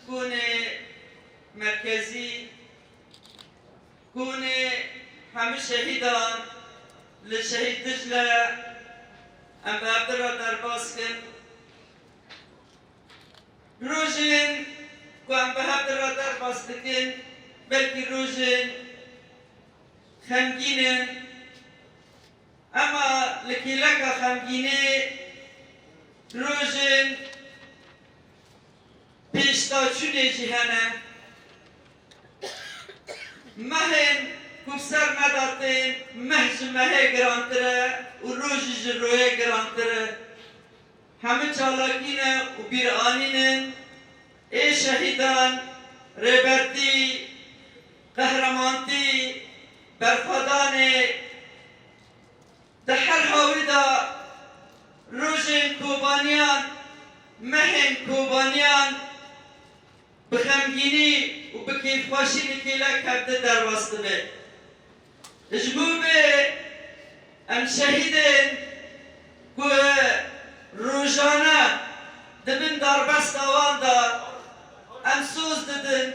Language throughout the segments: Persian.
كوني مركزي كوني هم شهيدان لشهيد دجلة ام بابدرا درباسكن روجين كو ام بابدرا درباسكن بلكي روجين خمگینن اما لکی لکا خمگینه روژن پیشتا چونه جهانه مهن کبسر نداتین مهج مهه گرانتره و روژ روی گرانتره همه چالاکینه و بیرانینن ای شهیدان ریبرتی قهرمانتی برخدان دحر هاویدا روژن کوبانیان مهن کوبانیان بخمگینی و بکیفخواشی نکیلا کرده در واسطه اجموبه ام شهیدن که روژانه دبن دربست آوان دا ام سوز ددن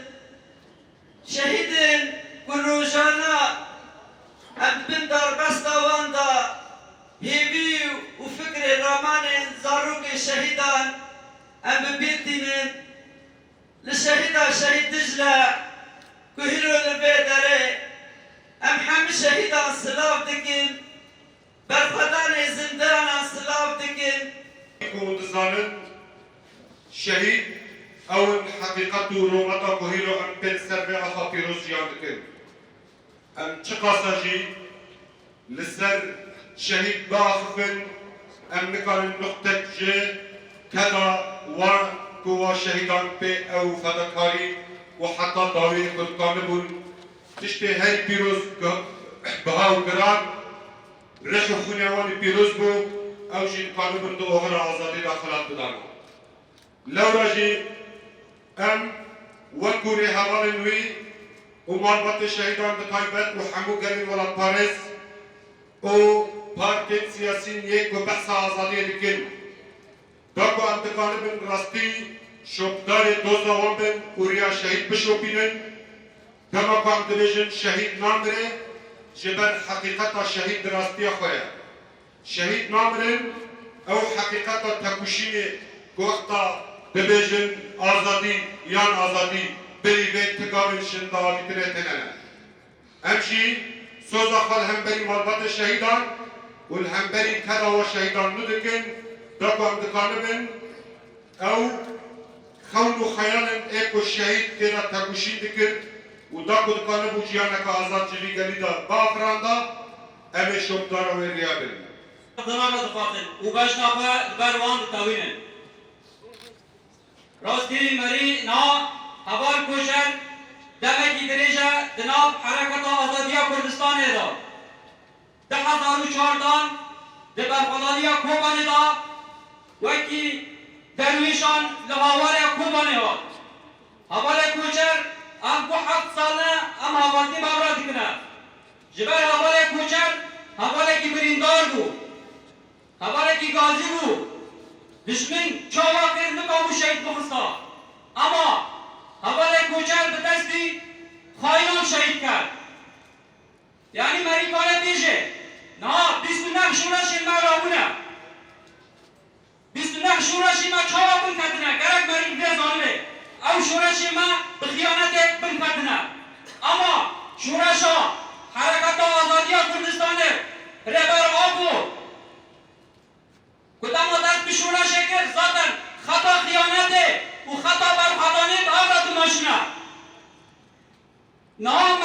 شهیدن که روژانه ام دبن دربست آوان دا هیوی و فکر رامان زاروک شهیدان ام ببیتینن لشهيدا شهيد دجلة كهيرو البيدري ام حمي شهيدا سلاف دكين برخدان زندان سلاف دكين يكون دزانن شهيد او حقيقته رومتا كهيرو ام بين سربي اخا فيروز جيان دكين ام چقاساجي لسر شهيد باخفن ام نكان نقطة جي كذا وان كوا شهيدان بي او فدكاري وحتى داوي كنتانبون تشتي هاي بيروز بهاو قرار رخ خونيواني بيروز بو او جين قانون دو اغرى آزادي داخلات بدانو لو راجي ام وكوري هوان نوي ومربط الشهيدان بطايبت وحمو قرين ولا باريس او بارتين سياسين يك وبحث آزادي لكن داكو انتقال بن راستی شوبدار دوزاوان بن اوریا شهید بشوپینن کما کام دبیجن شهید نامره جبر حقیقت شهید راستی خواه شهید نامرن او حقیقت تکوشین گوختا دبیجن آزادی یان آزادی بری و تکامل شندا بیتره تننه امشی سوزا خال همبری مربط شهیدان و الهمبری کدا و شهیدان ندکن داكو ام دكانبن او خون وخيالا ايكو الشهيد كده تاكوشين دكر وداكو دكانبو جيانك آزاد جلي قليدا بافراندا امي شوبدارا ويريابن تمام دفاتن وباش نابا دبروان دتاوينن راستي مري نا هوال كوشن دمكي دريجا دناب حركة آزادية كردستان دا 2014 دبرخدانية كوباني دا وكي درويشان لهاواري كوباني هات هوالي كوچر ام کو 7 سالنا ام هاوارتي بابرا دكنا جبر هوالي كوچر هوالي کی بریندار بو هوالي کی غازي بو دشمن چاوا کر نکامو شهید بخستا اما هوالي كوچر بدستی خائنان شهید کرد یعنی مری کاره بیجه نه 29 شورش ما راونه 29 شورش ما چهار بن کردنه گرگ مری بزانه او شورش ما به خیانت بن کردنه اما شورش حرکت آزادی کردستان رهبر آبو کدام دست به شورش که ذاتاً خطا خیانت و خطا برخوردانی به آورد ماشینه نام